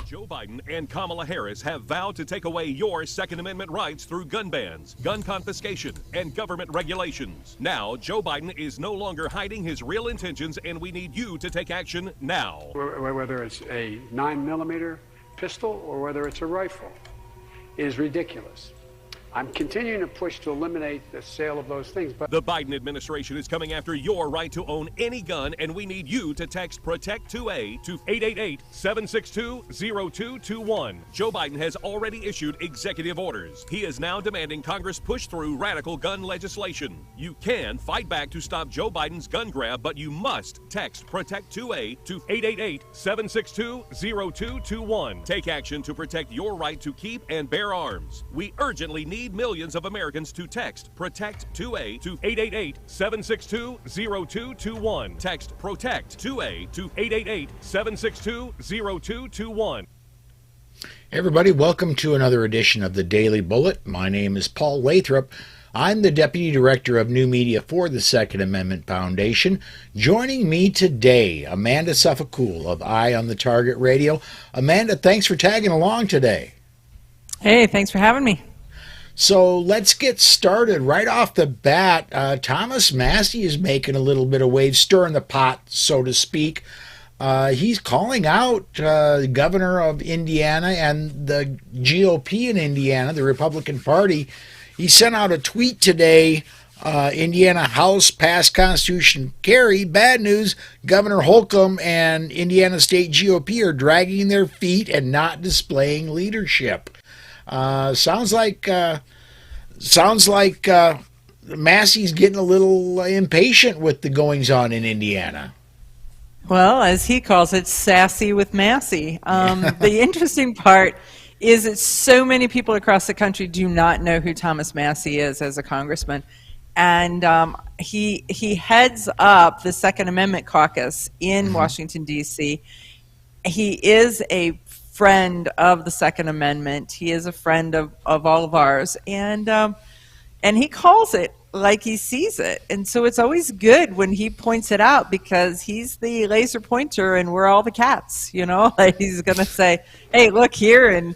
Joe Biden and Kamala Harris have vowed to take away your Second Amendment rights through gun bans, gun confiscation, and government regulations. Now, Joe Biden is no longer hiding his real intentions, and we need you to take action now. Whether it's a 9mm pistol or whether it's a rifle is ridiculous. I'm continuing to push to eliminate the sale of those things. But the Biden administration is coming after your right to own any gun, and we need you to text PROTECT2A to 888-762-0221. Joe Biden has already issued executive orders. He is now demanding Congress push through radical gun legislation. You can fight back to stop Joe Biden's gun grab, but you must text PROTECT2A to 888-762-0221. Take action to protect your right to keep and bear arms. We urgently need millions of Americans to text PROTECT2A to 888-762-0221. Text PROTECT2A to 888-762-0221. Hey everybody, welcome to another edition of the Daily Bullet. My name is Paul Lathrop. I'm the Deputy Director of New Media for the Second Amendment Foundation. Joining me today, Amanda Suffecool of Eye on the Target Radio. Amanda, thanks for tagging along today. Hey, thanks for having me. So let's get started right off the bat. Thomas Massie is making a little bit of waves, stirring the pot, so to speak. He's calling out the governor of Indiana and the GOP in Indiana, the Republican Party. He sent out a tweet today. Indiana House passed Constitution carry. Bad news, Governor Holcomb and Indiana State GOP are dragging their feet and not displaying leadership. Sounds like Massie's getting a little impatient with the goings-on in Indiana. Well, as he calls it, sassy with Massie. The interesting part is that so many people across the country do not know who Thomas Massie is as a congressman. And he heads up the Second Amendment caucus in Washington, D.C. He is a friend of the Second Amendment. He is a friend of all of ours, and he calls it like he sees it. And so it's always good when he points it out, because he's the laser pointer and we're all the cats, you know. Like, he's going to say, hey, look here, and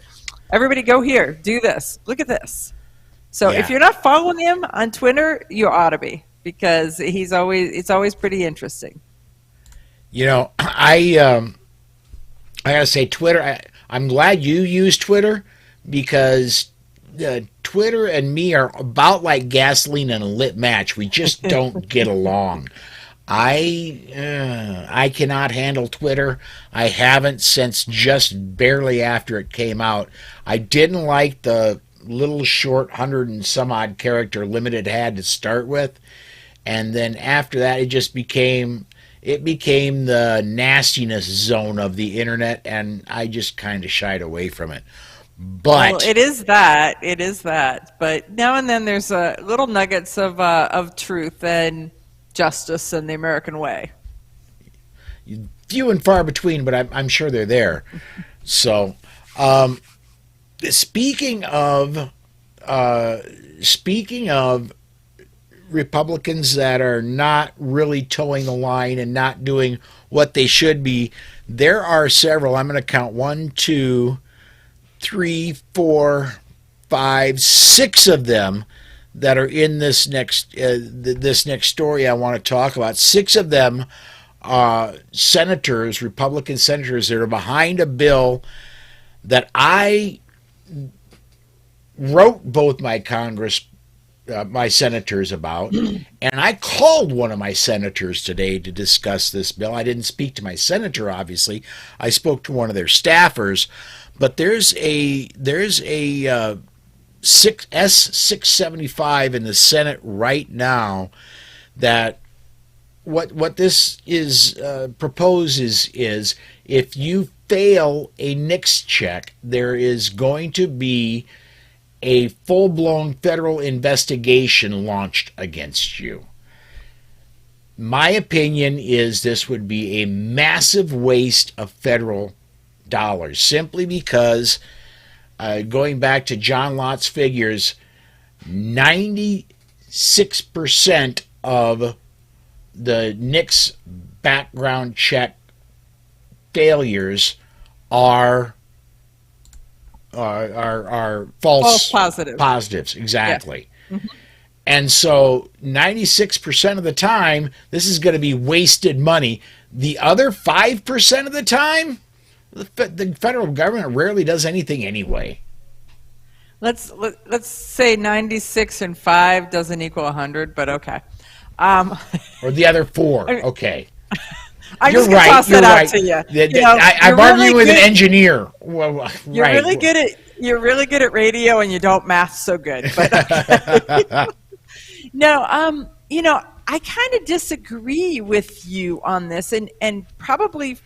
everybody go here, do this, look at this. So if you're not following him on Twitter, you ought to be, because it's always pretty interesting. You know, I gotta say, Twitter, I'm glad you use Twitter, because Twitter and me are about like gasoline and a lit match. We just don't get along. I cannot handle Twitter. I haven't since just barely after it came out. I didn't like the little short 100 and some odd character limit it had to start with, and then after that it just became the nastiness zone of the internet, and I just kind of shied away from it. But well, it is that. But now and then there's little nuggets of truth and justice and the American way. Few and far between, but I'm sure they're there. So, speaking of Republicans that are not really towing the line and not doing what they should be, there are several. I'm going to count 1, 2, 3, 4, 5, 6 of them that are in this next story I want to talk about. 6 of them senators, Republican senators, that are behind a bill that I wrote both my senators about, and I called one of my senators today to discuss this bill. I didn't speak to my senator, obviously. I spoke to one of their staffers, but there's a S675 in the Senate right now that what this is proposes is if you fail a NICS check, there is going to be a full-blown federal investigation launched against you. My opinion is this would be a massive waste of federal dollars, simply because, going back to John Lott's figures, 96% of the NICS background check failures are are false, positives. Exactly. Yeah. Mm-hmm. And so 96% of the time, this is going to be wasted money. The other 5% of the time, the federal government rarely does anything anyway. Let's say 96 and 5 doesn't equal 100, but okay. Or the other 4. Okay. I'm just going to toss that out to you. I'm arguing with an engineer. Well, you're really good at radio, and you don't math so good. But okay. No, I kind of disagree with you on this, and probably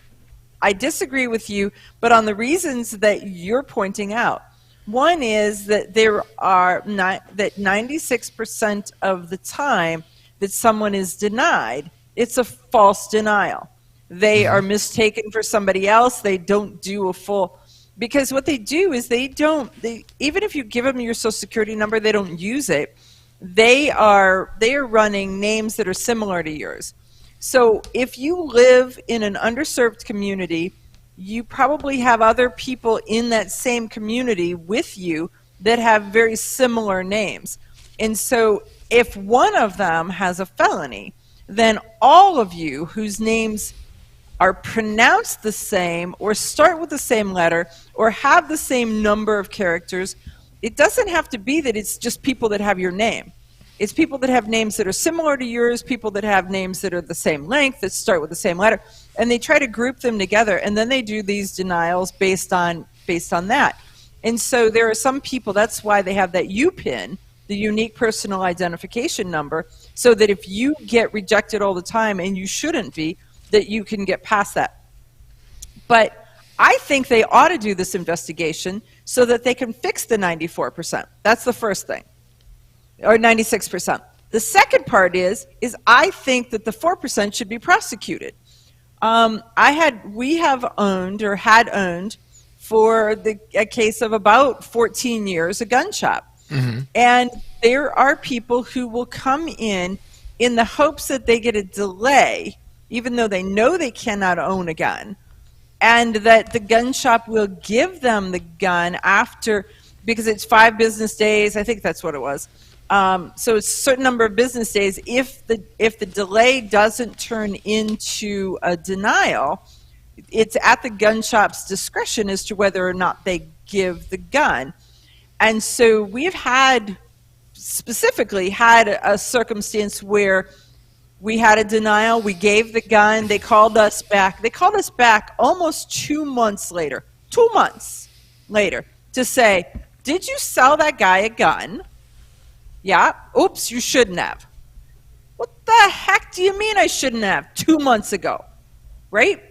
I disagree with you, but on the reasons that you're pointing out. One is that there are that 96% of the time that someone is denied, it's a false denial. They are mistaken for somebody else. They don't do a full, because what they do is even if you give them your social security number, they don't use it. They are running names that are similar to yours. So if you live in an underserved community, you probably have other people in that same community with you that have very similar names. And so if one of them has a felony, then all of you whose names are pronounced the same or start with the same letter or have the same number of characters, it doesn't have to be that it's just people that have your name. It's people that have names that are similar to yours, people that have names that are the same length, that start with the same letter, and they try to group them together, and then they do these denials based on that. And so there are some people, that's why they have that UPIN, the unique personal identification number, so that if you get rejected all the time, and you shouldn't be, that you can get past that. But I think they ought to do this investigation so that they can fix the 94%. That's the first thing. Or 96%. The second part is I think that the 4% should be prosecuted. We have owned or had owned for a case of about 14 years a gun shop. Mm-hmm. And there are people who will come in the hopes that they get a delay, even though they know they cannot own a gun, and that the gun shop will give them the gun after, because it's 5 business days, I think that's what it was. So it's a certain number of business days. If the delay doesn't turn into a denial, it's at the gun shop's discretion as to whether or not they give the gun. And so we've specifically had a circumstance where we had a denial, we gave the gun, they called us back. They called us back almost 2 months later, to say, did you sell that guy a gun? Yeah. Oops, you shouldn't have. What the heck do you mean I shouldn't have? 2 months ago, right?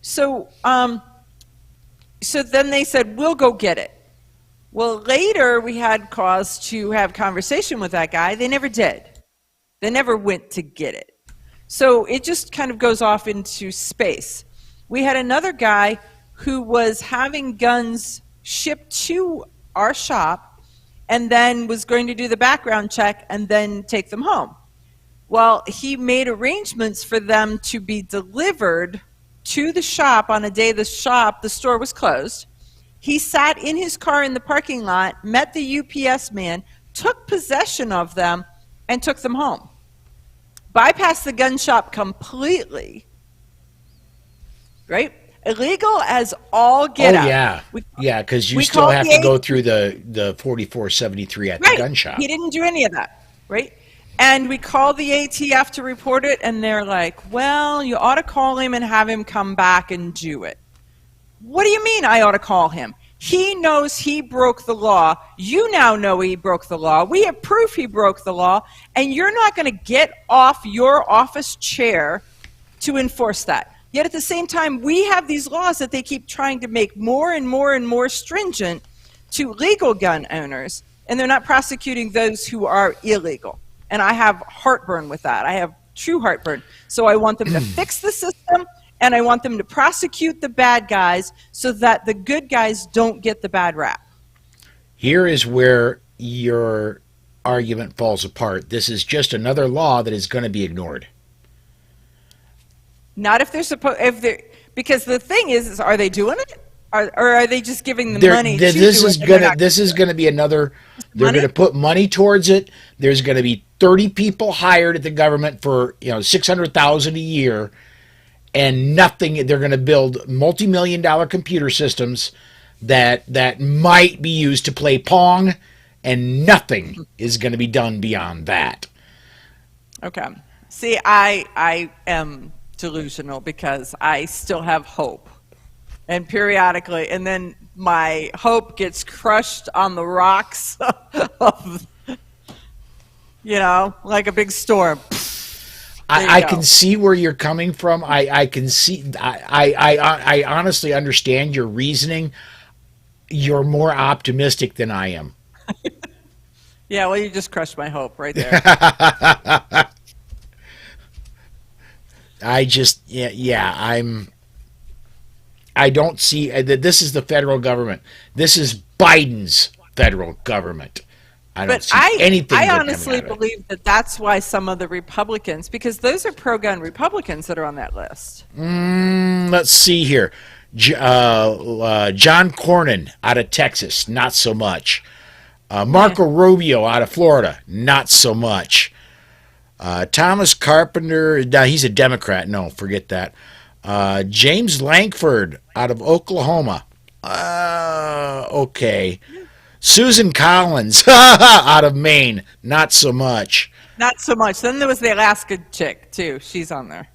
So then they said, we'll go get it. Well, later we had cause to have conversation with that guy. They never did. They never went to get it. So it just kind of goes off into space. We had another guy who was having guns shipped to our shop and then was going to do the background check and then take them home. Well, he made arrangements for them to be delivered to the shop on a day the store was closed. He sat in his car in the parking lot, met the UPS man, took possession of them, and took them home. Bypassed the gun shop completely, right? Illegal as all get out. Yeah, because you still have to go through the 4473 at the gun shop. He didn't do any of that, right? And we called the ATF to report it, and they're like, well, you ought to call him and have him come back and do it. What do you mean I ought to call him? He knows he broke the law. You now know he broke the law. We have proof he broke the law, and you're not going to get off your office chair to enforce that. Yet at the same time, we have these laws that they keep trying to make more and more and more stringent to legal gun owners, and they're not prosecuting those who are illegal. And I have heartburn with that. I have true heartburn. So I want them to fix the system, and I want them to prosecute the bad guys so that the good guys don't get the bad rap. Here is where your argument falls apart. This is just another law that is going to be ignored. Not if they're supposed, because the thing is, are they doing it? Or are they just giving the money? This is gonna be another. They're gonna put money towards it. There's gonna be 30 people hired at the government for $600,000 a year, and nothing. They're gonna build multi-million-dollar computer systems that might be used to play Pong, and nothing is gonna be done beyond that. Okay. See, I am delusional because I still have hope. And periodically, and then my hope gets crushed on the rocks of, like a big storm. I can see where you're coming from. I can see. I honestly understand your reasoning. You're more optimistic than I am. Yeah, well, you just crushed my hope right there. I don't see that this is the federal government. This is Biden's federal government. I don't see anything. I honestly believe that that's why some of the Republicans, because those are pro-gun Republicans that are on that list. Let's see here. John Cornyn out of Texas, not so much. Marco Rubio out of Florida, not so much. Thomas Carpenter, no, he's a Democrat. No, forget that. James Lankford out of Oklahoma. Okay. Susan Collins out of Maine. Not so much. Not so much. Then there was the Alaska chick, too. She's on there.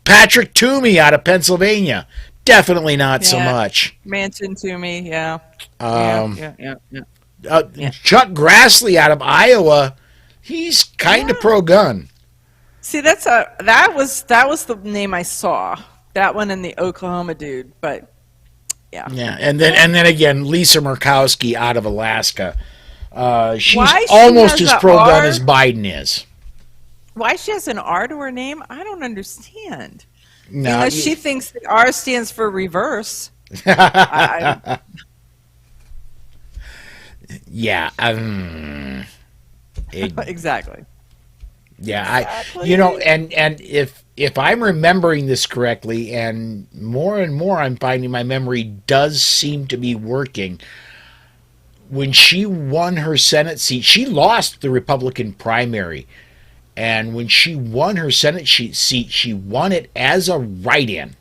Patrick Toomey out of Pennsylvania. Definitely not so much. Manchin Toomey, yeah. Chuck Grassley out of Iowa. He's kind of pro-gun. See, that was the name I saw. That one and the Oklahoma dude, but yeah. Yeah, and then again, Lisa Murkowski out of Alaska. She's almost as pro-gun as Biden is. Why she has an R to her name? I don't understand. No, unless she thinks the R stands for reverse. Yeah. Exactly. Yeah, and if I'm remembering this correctly, and more I'm finding my memory does seem to be working. When she won her Senate seat, she lost the Republican primary, and when she won her Senate seat, she won it as a write-in,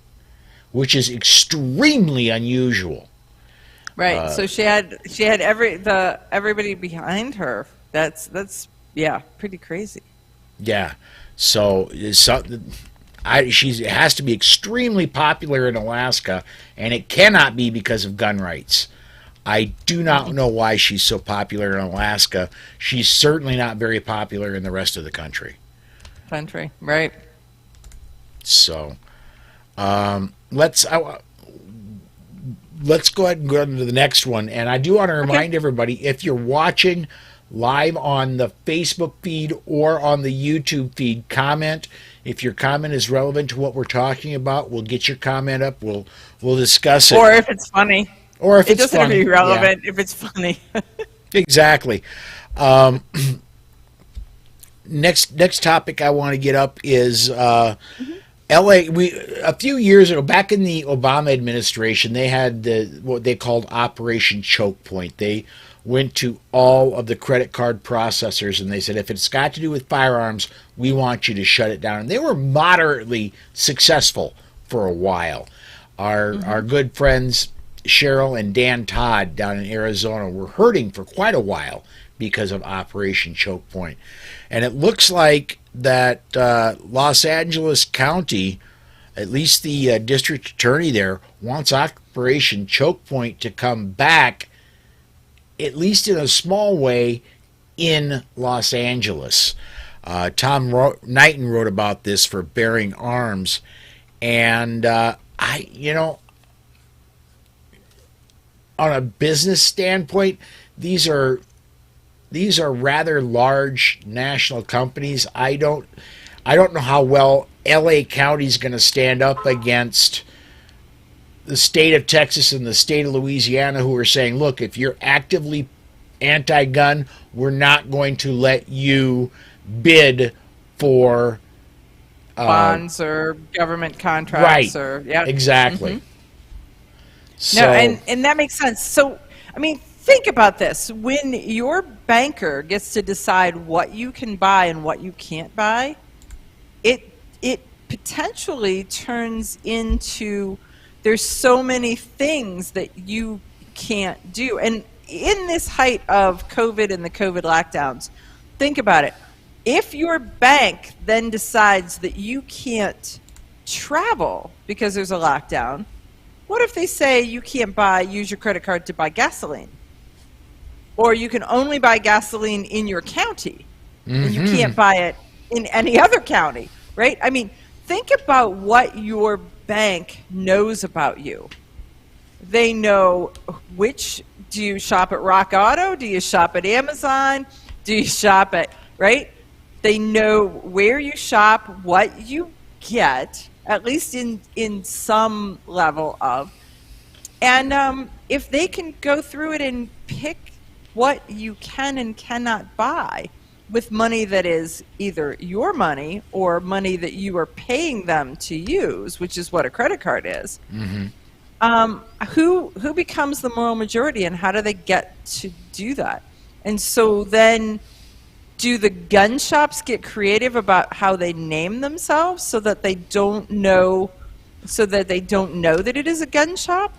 which is extremely unusual. Right. So she had everybody behind her. That's pretty crazy. Yeah, so she has to be extremely popular in Alaska, and it cannot be because of gun rights. I do not know why she's so popular in Alaska. She's certainly not very popular in the rest of the country. Right. So, let's go ahead and go on to the next one. And I do want to remind everybody, if you're watching live on the Facebook feed or on the YouTube feed, comment. If your comment is relevant to what we're talking about, we'll get your comment up. We'll discuss it. Or if it's funny. Or if it it's doesn't have to be relevant if it's funny. Exactly. Next topic I want to get up is LA. A few years ago, back in the Obama administration, they had what they called Operation Choke Point. They went to all of the credit card processors and they said, if it's got to do with firearms, we want you to shut it down. And they were moderately successful for a while. Our good friends Cheryl and Dan Todd down in Arizona were hurting for quite a while because of Operation Choke Point. And it looks like that Los Angeles County, at least the district attorney there, wants Operation Choke Point to come back, at least in a small way, in Los Angeles. Tom Knighton wrote about this for Bearing Arms, and on a business standpoint, these are rather large national companies. I don't know how well LA County is going to stand up against the state of Texas and the state of Louisiana, who are saying, look, if you're actively anti-gun, we're not going to let you bid for bonds or government contracts. Right. Exactly. So, No, and that makes sense. So, I mean, think about this. When your banker gets to decide what you can buy and what you can't buy, it potentially turns into, there's so many things that you can't do. And in this height of COVID and the COVID lockdowns, think about it. If your bank then decides that you can't travel because there's a lockdown, what if they say you can't use your credit card to buy gasoline? Or you can only buy gasoline in your county, and you can't buy it in any other county, right? I mean, think about what your bank knows about you. They know do you shop at Rock Auto? Do you shop at Amazon? Do you shop at, right? They know where you shop, what you get, at least in some level of. And if they can go through it and pick what you can and cannot buy with money that is either your money or money that you are paying them to use, which is what a credit card is, who becomes the moral majority, and how do they get to do that? And so then, do the gun shops get creative about how they name themselves so that they don't know that it is a gun shop?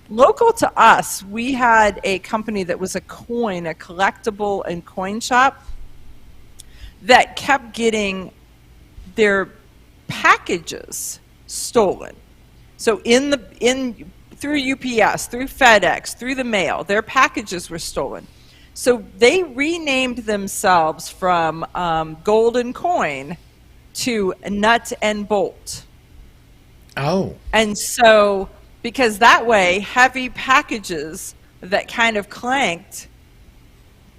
Local to us, we had a company that was a collectible and coin shop that kept getting their packages stolen. So through UPS, through FedEx, through the mail, their packages were stolen. So they renamed themselves from Golden Coin to Nut and Bolt. oh, And so, because that way, heavy packages that kind of clanked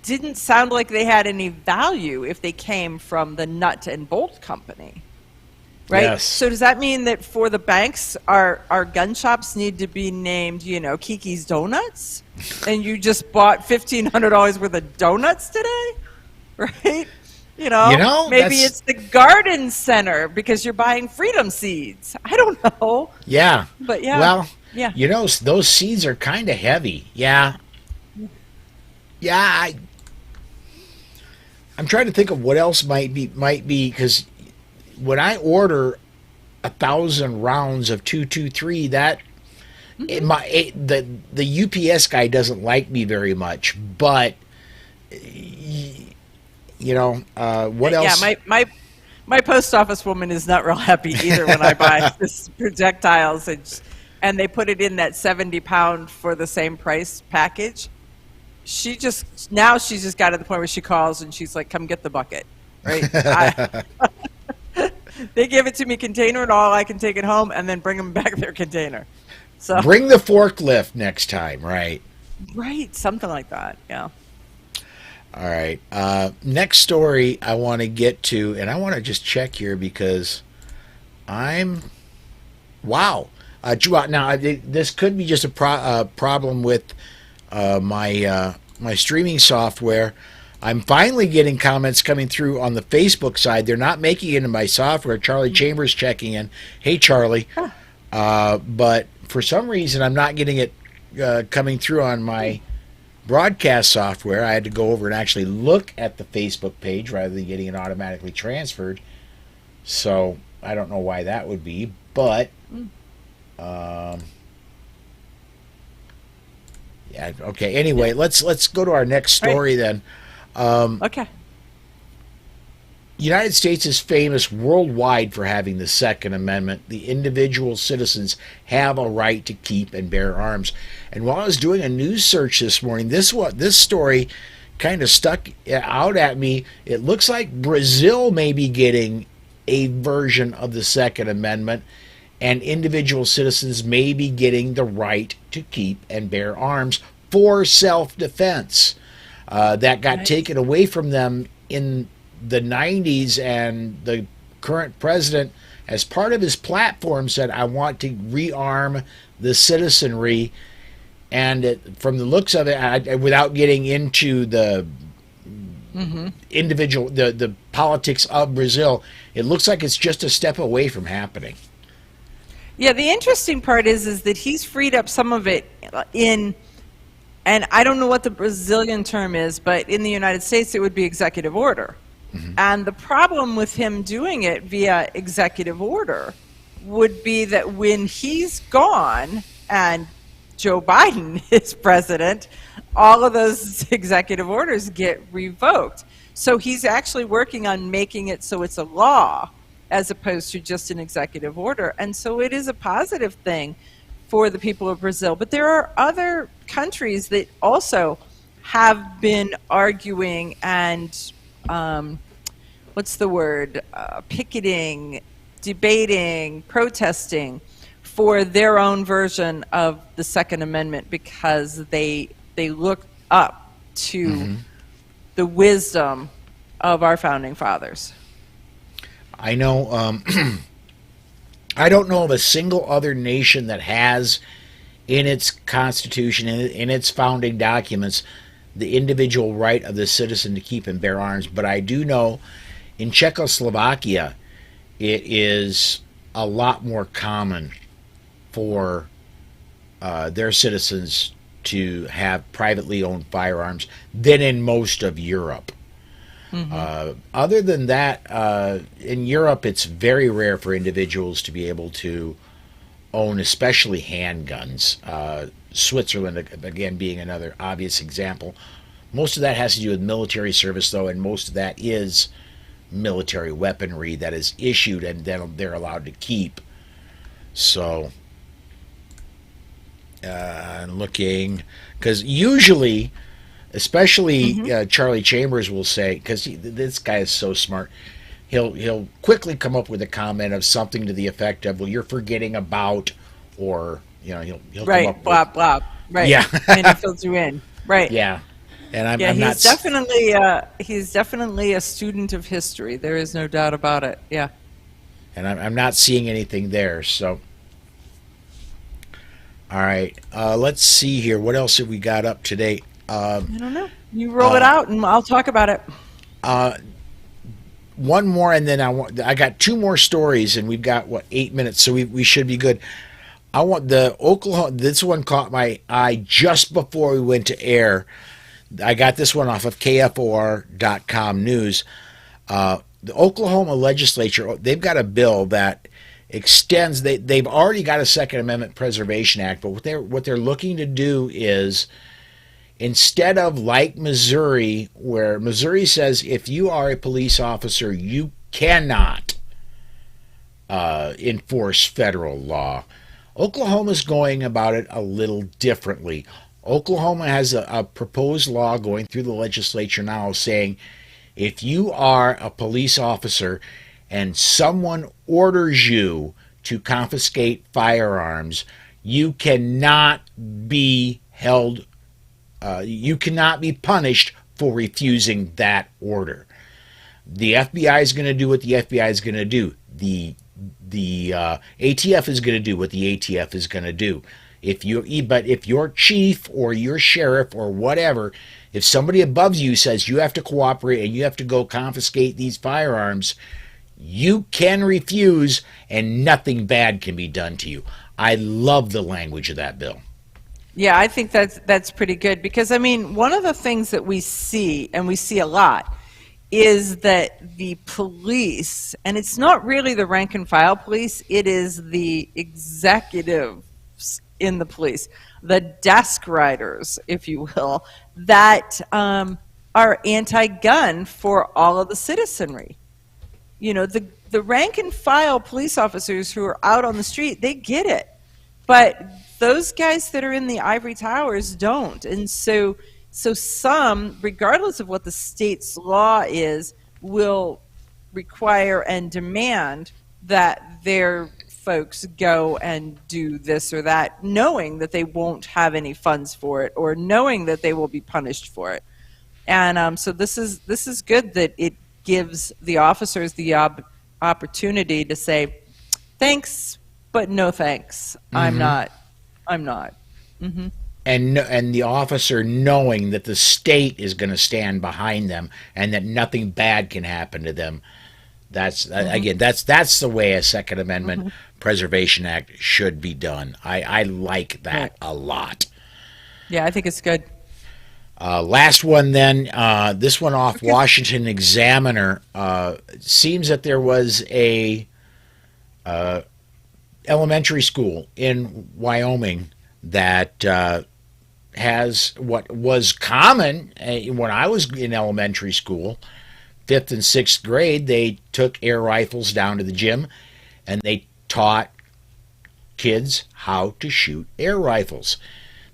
didn't sound like they had any value if they came from the Nut and Bolt company. Right? Yes. So does that mean that for the banks, our gun shops need to be named, Kiki's Donuts? And you just bought $1,500 worth of donuts today? Right? Maybe it's the garden center because you're buying freedom seeds. I don't know. yeah. But yeah. Well, yeah. Those seeds are kind of heavy. Yeah. Yeah. I'm trying to think of what else might be, because when I order 1,000 rounds of 223, that the UPS guy doesn't like me very much, but what else? Yeah, my post office woman is not real happy either when I buy this projectiles and they put it in that 70-pound for the same price package. She's just got to the point where she calls and she's like, "Come get the bucket," right? They give it to me container and all. I can take it home and then bring them back their container. So bring the forklift next time, right? Right, something like that. Yeah. All right. Next story I want to get to, and I want to just check here because wow. Now, this could be just a problem with my streaming software. I'm finally getting comments coming through on the Facebook side. They're not making it in my software. Charlie Chambers checking in. Hey, Charlie. But for some reason, I'm not getting it coming through on my broadcast software. I had to go over and actually look at the Facebook page rather than getting it automatically transferred. So I don't know why that would be, but yeah, okay. Anyway, let's go to our next story then. Okay. United States is famous worldwide for having the Second Amendment. The individual citizens have a right to keep and bear arms. And while I was doing a news search this morning, this story kind of stuck out at me. It looks like Brazil may be getting a version of the Second Amendment, and individual citizens may be getting the right to keep and bear arms for self-defense. That got taken away from them in the 90s, and the current president, as part of his platform, said, "I want to rearm the citizenry." And from the looks of it, without getting into the individual, the politics of Brazil, it looks like it's just a step away from happening. Yeah, the interesting part is that he's freed up some of it in, and I don't know what the Brazilian term is, but in the United States it would be executive order. And the problem with him doing it via executive order would be that when he's gone and Joe Biden is president, all of those executive orders get revoked. So he's actually working on making it so it's a law as opposed to just an executive order. And so it is a positive thing for the people of Brazil. But there are other countries that also have been arguing and, what's the word, picketing, debating, protesting for their own version of the Second Amendment because they look up to the wisdom of our founding fathers. I know, I don't know of a single other nation that has in its constitution, in its founding documents, the individual right of the citizen to keep and bear arms. But I do know in Czechoslovakia, it is a lot more common for their citizens to have privately owned firearms than in most of Europe. Other than that, in Europe, it's very rare for individuals to be able to own, especially handguns. Switzerland, again, being another obvious example. Most of that has to do with military service, though, and most of that is military weaponry that is issued and then they're allowed to keep. So, looking, because usually, especially Charlie Chambers will say, because this guy is so smart, he'll quickly come up with a comment of something to the effect of, "Well, you're forgetting about," or he'll right, come up blah with, blah, right, yeah, and he fills you in, right, yeah. And I'm he's not definitely a student of history. There is no doubt about it. Yeah. And I'm not seeing anything there. So, all right, let's see here. What else have we got up to date? I don't know. You roll it out, and I'll talk about it. One more, and then I got two more stories, and we've got 8 minutes, so we should be good. I want the Oklahoma. This one caught my eye just before we went to air. I got this one off of KFOR.com news. The Oklahoma legislature, they've got a bill that extends. They've already got a Second Amendment Preservation Act, but what they're looking to do is, instead of like Missouri, where Missouri says if you are a police officer, you cannot enforce federal law, Oklahoma's going about it a little differently. Oklahoma has a proposed law going through the legislature now saying if you are a police officer and someone orders you to confiscate firearms, you cannot be held, you cannot be punished for refusing that order. The FBI is going to do what the FBI is going to do. The ATF is going to do what the ATF is going to do. But if your chief or your sheriff or whatever, if somebody above you says you have to cooperate and you have to go confiscate these firearms, you can refuse and nothing bad can be done to you. I love the language of that bill. Yeah, I think that's pretty good because, I mean, one of the things that we see, and we see a lot, is that the police, and it's not really the rank and file police, it is the executive in the police, the desk riders, if you will, that are anti-gun for all of the citizenry. The rank and file police officers who are out on the street, they get it. But those guys that are in the ivory towers don't. And so some, regardless of what the state's law is, will require and demand that their folks go and do this or that, knowing that they won't have any funds for it or knowing that they will be punished for it. And so this is good that it gives the officers the opportunity to say, thanks, but no thanks. I'm not. Mm-hmm. And the officer knowing that the state is going to stand behind them and that nothing bad can happen to them. That's again, that's the way a Second Amendment Preservation Act should be done. I like that Right. a lot. Yeah, I think it's good. Last one then, this one off Washington Examiner. Seems that there was a elementary school in Wyoming that has what was common when I was in elementary school, 5th and 6th grade. They took air rifles down to the gym and they taught kids how to shoot air rifles.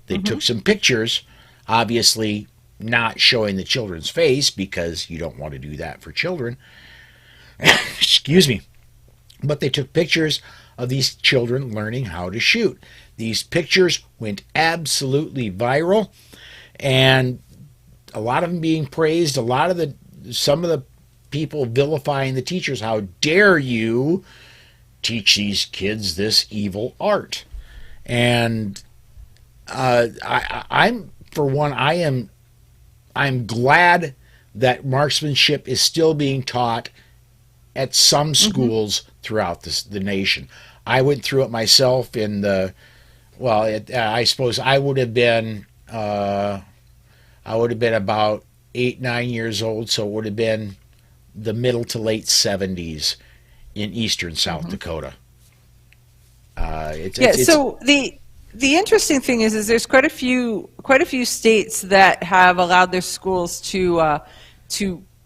They took some pictures, obviously not showing the children's face because you don't want to do that for children. Excuse me. But they took pictures of these children learning how to shoot. These pictures went absolutely viral, and a lot of them being praised, some of the people vilifying the teachers. How dare you teach these this evil art? And I'm for one, I'm glad that marksmanship is still being taught at some schools throughout the nation. I went through it myself in the, I suppose I would have been about 8, 9 years old, so it would have been the middle to late 70s in eastern South Dakota. So the interesting thing is there's quite a few states that have allowed their schools to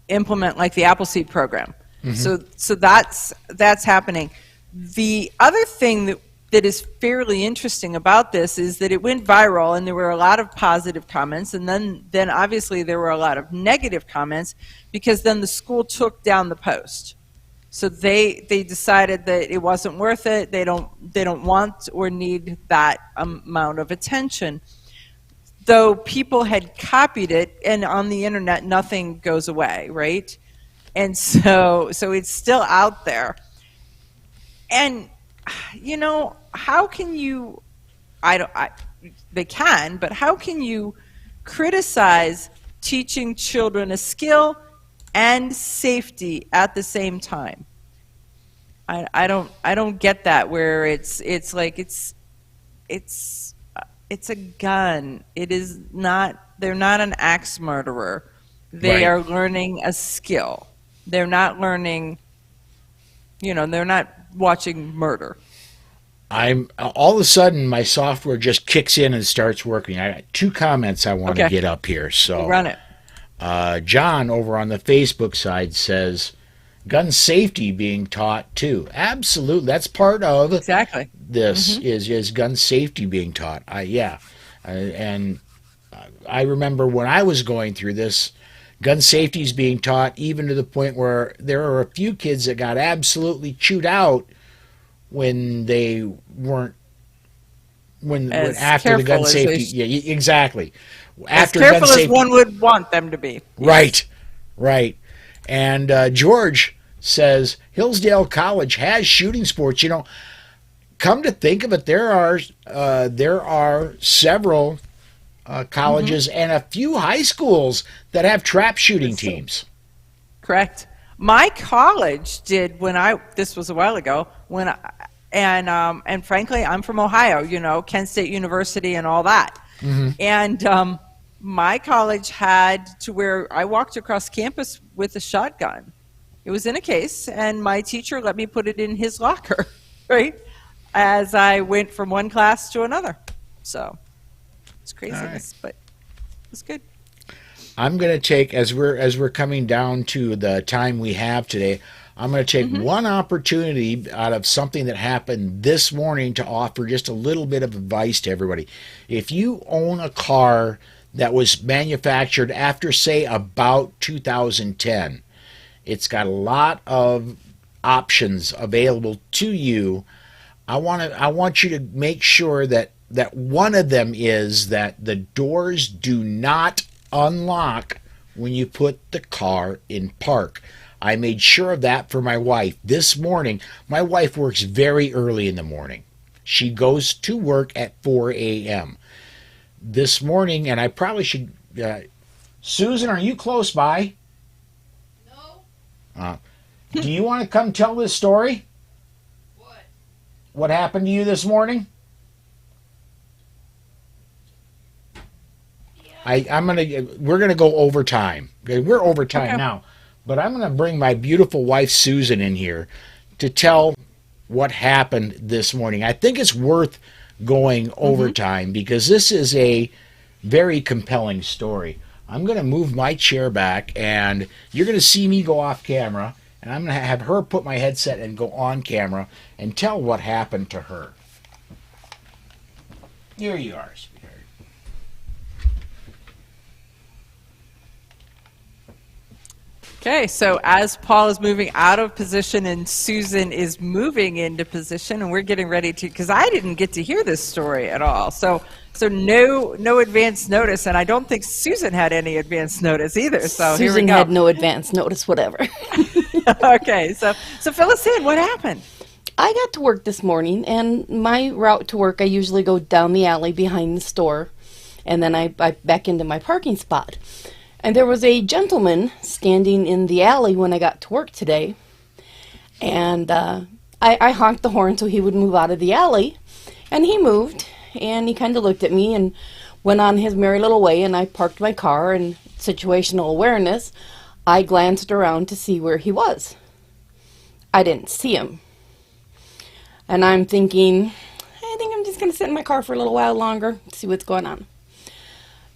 implement like the Appleseed program. So that's happening. The other thing that is fairly interesting about this is that it went viral and there were a lot of positive comments, and then obviously there were a lot of negative comments because then the school took down the post. So they decided that it wasn't worth it. They don't want or need that amount of attention. Though people had copied it, and on the internet nothing goes away, right? And so it's still out there. And how can you? They can, but how can you criticize teaching children a skill and safety at the same time? I don't get that, where it's like it's a gun. It is not. They're not an axe murderer. They are learning a skill. They're not learning. They're not watching murder. I'm all of a sudden my software just kicks in and starts working. I got 2 comments I want to get up here. So run it. John over on the Facebook side says gun safety being taught too. Absolutely, that's part of exactly this is gun safety being taught. And I remember when I was going through this, gun safety is being taught, even to the point where there are a few kids that got absolutely chewed out when they weren't when after the gun safety. Yeah, exactly. After as careful gun safety, as one would want them to be. Right. And George says Hillsdale College has shooting sports. Come to think of it, there are several colleges and a few high schools that have trap shooting teams. Correct. My college did this was a while ago, and frankly, I'm from Ohio, Kent State University and all that. And my college had to where I walked across campus with a shotgun. It was in a case, and my teacher let me put it in his locker, right, as I went from one class to another. So it's craziness, but it's good. I'm going to take, as we're coming down to the time we have today, I'm going to take one opportunity out of something that happened this morning to offer just a little bit of advice to everybody. If you own a car that was manufactured after, say, about 2010, it's got a lot of options available to you. I want you to make sure that one of them is that the doors do not unlock when you put the car in park. I made sure of that for my wife this morning. My wife works very early in the morning. She goes to work at 4 a.m. This morning, and I probably should... Susan, are you close by? No. do you want to come tell this story? What happened to you this morning? We're gonna go overtime. Okay, we're overtime now, but I'm gonna bring my beautiful wife Susan in here to tell what happened this morning. I think it's worth going overtime because this is a very compelling story. I'm gonna move my chair back, and you're gonna see me go off camera, and I'm gonna have her put my headset and go on camera and tell what happened to her. Here you are, sweetheart. Okay, so as Paul is moving out of position and Susan is moving into position, and we're getting ready to, because I didn't get to hear this story at all. So no advance notice, and I don't think Susan had any advance notice either. So here we Susan go. had no advance notice, whatever. Okay, so fill us in. What happened? I got to work this morning, and my route to work, I usually go down the alley behind the store, and then I back into my parking spot. And there was a gentleman standing in the alley when I got to work today, and I honked the horn so he would move out of the alley, and he moved, and he kind of looked at me and went on his merry little way, and I parked my car, and situational awareness, I glanced around to see where he was. I didn't see him. And I'm thinking, I think I'm just going to sit in my car for a little while longer, see what's going on.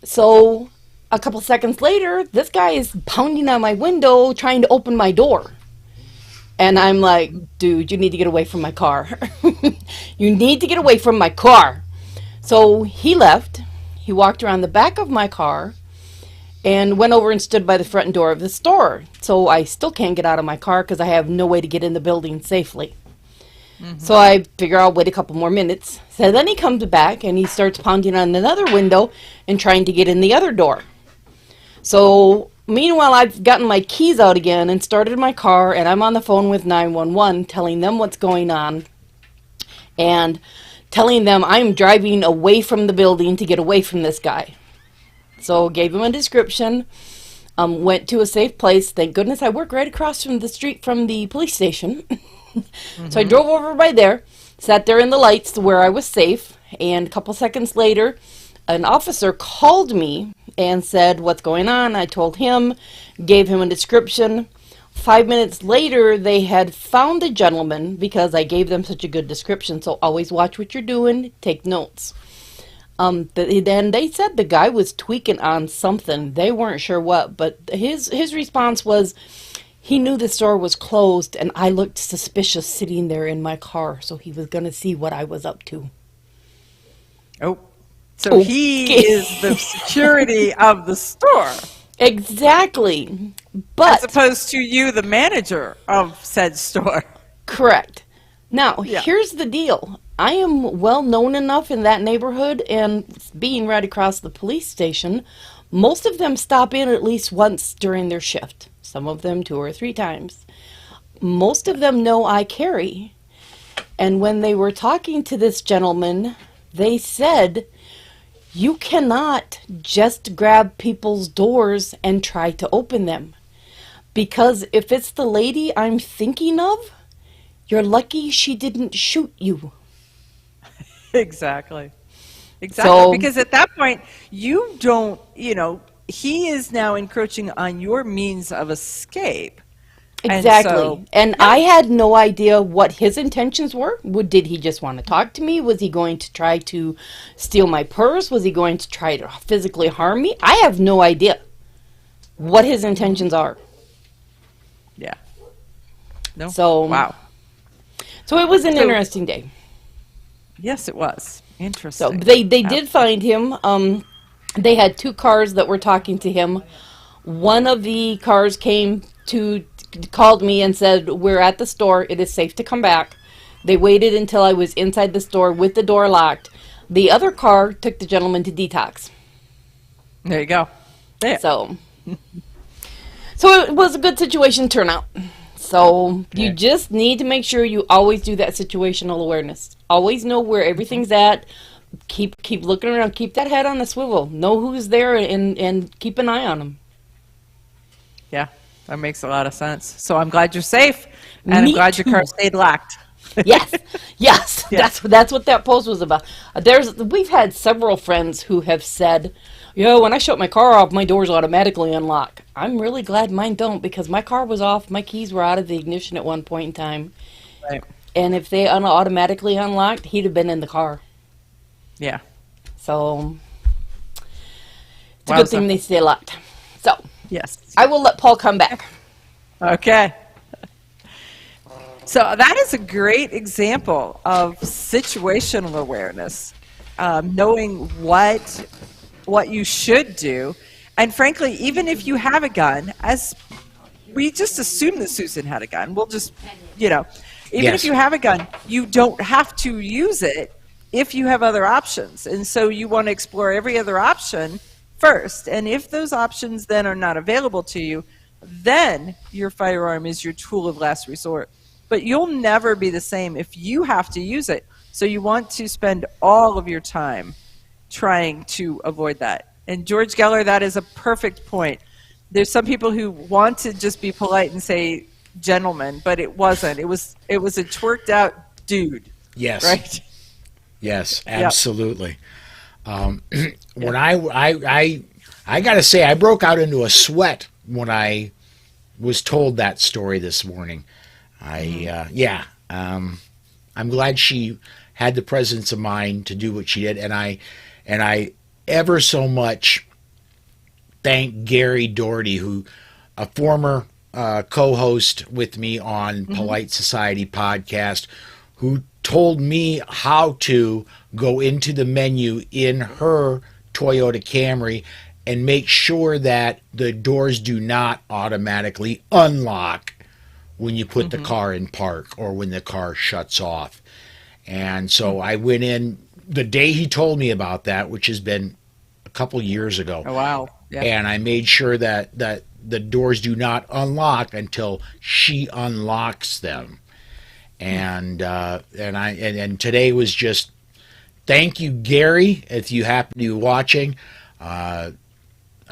So a couple seconds later, this guy is pounding on my window, trying to open my door. And I'm like, dude, you need to get away from my car. You need to get away from my car. So he left. He walked around the back of my car and went over and stood by the front door of the store. So I still can't get out of my car because I have no way to get in the building safely. So I figure I'll wait a couple more minutes. So then he comes back and he starts pounding on another window and trying to get in the other door. So meanwhile, I've gotten my keys out again and started my car, and I'm on the phone with 911 telling them what's going on and telling them I'm driving away from the building to get away from this guy. So gave him a description, went to a safe place. Thank goodness I work right across from the street from the police station. So I drove over by there, sat there in the lights where I was safe, and a couple seconds later, an officer called me and said, what's going on? I told him, gave him a description. 5 minutes later, they had found the gentleman because I gave them such a good description, so always watch what you're doing, take notes. Then they said the guy was tweaking on something. They weren't sure what, but his response was, he knew the store was closed, and I looked suspicious sitting there in my car, so he was going to see what I was up to. Oh, so he is the security of the store. Exactly. But as opposed to you, the manager of said store. Correct. Now, here's the deal. I am well known enough in that neighborhood, and being right across the police station, most of them stop in at least once during their shift. Some of them 2 or 3 times. Most of them know I carry. And when they were talking to this gentleman, they said, you cannot just grab people's doors and try to open them. Because if it's the lady I'm thinking of, you're lucky she didn't shoot you. Exactly. So, because at that point, you don't, he is now encroaching on your means of escape. Exactly. And I had no idea what his intentions were. Did he just want to talk to me? Was he going to try to steal my purse? Was he going to try to physically harm me? I have no idea what his intentions are. Yeah. No. So, wow. So it was an interesting day. Yes, it was. Interesting. So they did find him. They had 2 cars that were talking to him. One of the cars called me and said, we're at the store. It is safe to come back. They waited until I was inside the store with the door locked. The other car took the gentleman to detox. There you go. There. So it was a good situation turnout. So you just need to make sure you always do that situational awareness. Always know where everything's at. Keep looking around. Keep that head on the swivel. Know who's there and keep an eye on them. Yeah. That makes a lot of sense. So I'm glad you're safe, and I'm Me glad your car too. stayed locked. Yes, yes, Yeah. that's what that post was about. We've had several friends who have said, "Yo, when I shut my car off, my doors automatically unlock." I'm really glad mine don't, because my car was off, my keys were out of the ignition at one point in time, Right. and if they automatically unlocked, he'd have been in the car. Yeah. So it's a good Wowza. thing they stay locked. So Yes. I will let Paul come back. Okay. So that is a great example of situational awareness, knowing what you should do, and frankly, even if you have a gun, as we just assume that Susan had a gun, we'll just, even Yes. if you have a gun, you don't have to use it if you have other options, and so you want to explore every other option first, and if those options then are not available to you, then your firearm is your tool of last resort. But you'll never be the same if you have to use it. So you want to spend all of your time trying to avoid that. And George Geller, that is a perfect point. There's some people who want to just be polite and say gentleman, but it wasn't. It was a twerked out dude. Yes. Right? Yes, absolutely. When I got to say, I broke out into a sweat when I was told that story this morning. I'm glad she had the presence of mind to do what she did, and I ever so much thank Gary Doherty, who a former co-host with me on Polite Society podcast, who told me how to go into the menu in her Toyota Camry and make sure that the doors do not automatically unlock when you put the car in park or when the car shuts off. And so I went in the day he told me about that, which has been a couple years ago. Oh, wow. Yeah. And I made sure that the doors do not unlock until she unlocks them. And today was just, thank you, Gary, if you happen to be watching.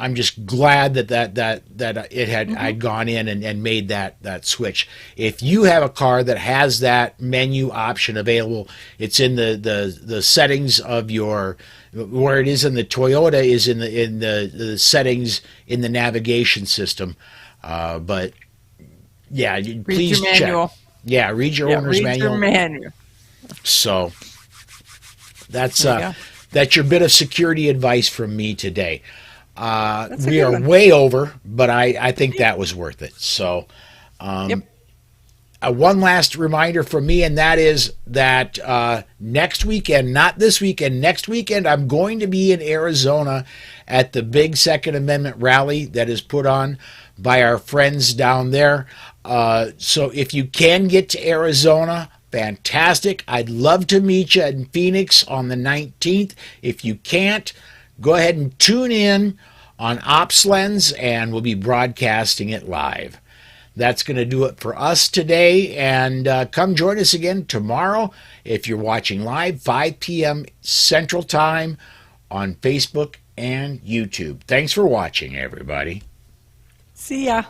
I'm just glad that it had I'd gone in and made that switch. If you have a car that has that menu option available, it's in the settings of your, where it is in the Toyota is in the settings in the navigation system. But yeah, please your manual. check. Yeah, read your owner's manual. Your manual. So that's There you that's your bit of security advice from me today. That's a We good are one. way over, but I think that was worth it. So one last reminder from me, and that is that next weekend, not this weekend, next weekend, I'm going to be in Arizona at the big Second Amendment rally that is put on by our friends down there. So if you can get to Arizona, fantastic. I'd love to meet you in Phoenix on the 19th. If you can't, go ahead and tune in on OpsLens, and we'll be broadcasting it live. That's going to do it for us today, and come join us again tomorrow if you're watching live, 5 p.m. Central Time on Facebook and YouTube. Thanks for watching, everybody. See ya.